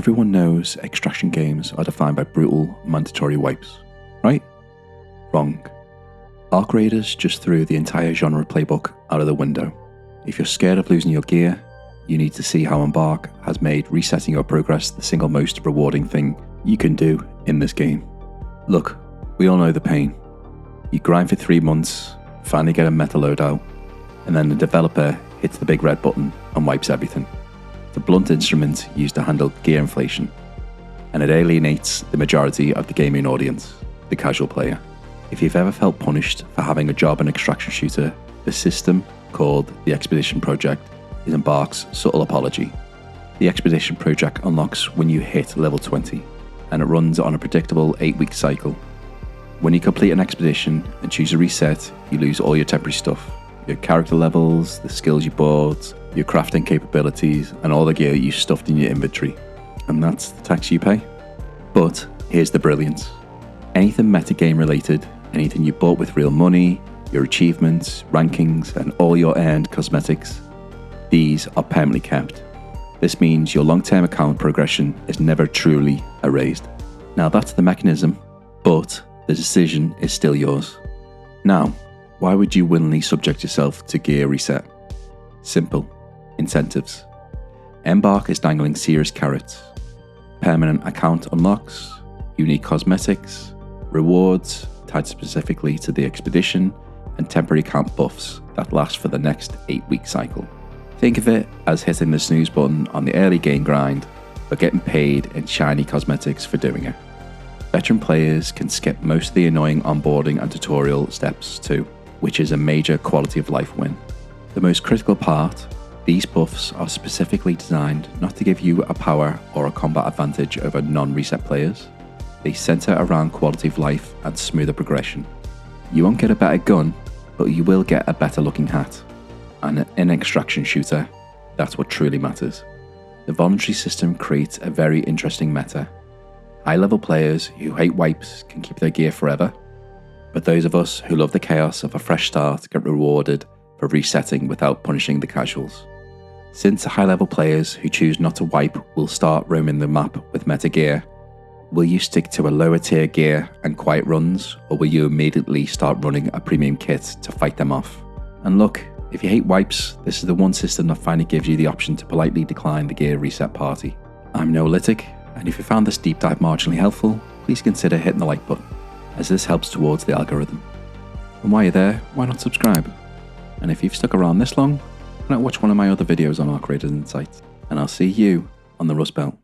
Everyone knows extraction games are defined by brutal, mandatory wipes, right? Wrong. Arc Raiders just threw the entire genre playbook out of the window. If you're scared of losing your gear, you need to see how Embark has made resetting your progress the single most rewarding thing you can do in this game. Look, we all know the pain. You grind for 3 months, finally get a meta loadout, and then the developer hits the big red button and wipes everything. The blunt instrument used to handle gear inflation, and it alienates the majority of the gaming audience, the casual player. If you've ever felt punished for having a job in extraction shooter, the system, called the Expedition Project, is Embark's subtle apology. The Expedition Project unlocks when you hit level 20, and it runs on a predictable 8-week cycle. When you complete an expedition and choose a reset, you lose all your temporary stuff. Your character levels, the skills you bought, your crafting capabilities, and all the gear you stuffed in your inventory. And that's the tax you pay. But here's the brilliance. Anything metagame related, anything you bought with real money, your achievements, rankings, and all your earned cosmetics, these are permanently kept. This means your long-term account progression is never truly erased. Now that's the mechanism, but the decision is still yours. Now, why would you willingly subject yourself to gear reset? Simple. Incentives. Embark is dangling serious carrots. Permanent account unlocks, unique cosmetics, rewards tied specifically to the expedition, and temporary account buffs that last for the next 8-week cycle. Think of it as hitting the snooze button on the early game grind, but getting paid in shiny cosmetics for doing it. Veteran players can skip most of the annoying onboarding and tutorial steps too, which is a major quality of life win. The most critical part, these buffs are specifically designed not to give you a power or a combat advantage over non-reset players. They center around quality of life and smoother progression. You won't get a better gun, but you will get a better looking hat. And in an extraction shooter, that's what truly matters. The voluntary system creates a very interesting meta. High-level players who hate wipes can keep their gear forever, but those of us who love the chaos of a fresh start get rewarded for resetting without punishing the casuals. Since high-level players who choose not to wipe will start roaming the map with meta gear, will you stick to a lower tier gear and quiet runs, or will you immediately start running a premium kit to fight them off? And look, if you hate wipes, this is the one system that finally gives you the option to politely decline the gear reset party. I'm Neolithic, and if you found this deep dive marginally helpful, please consider hitting the like button, as this helps towards the algorithm. And while you're there, why not subscribe? And if you've stuck around this long, why not watch one of my other videos on Arc Raiders Insights? And I'll see you on the Rust Belt.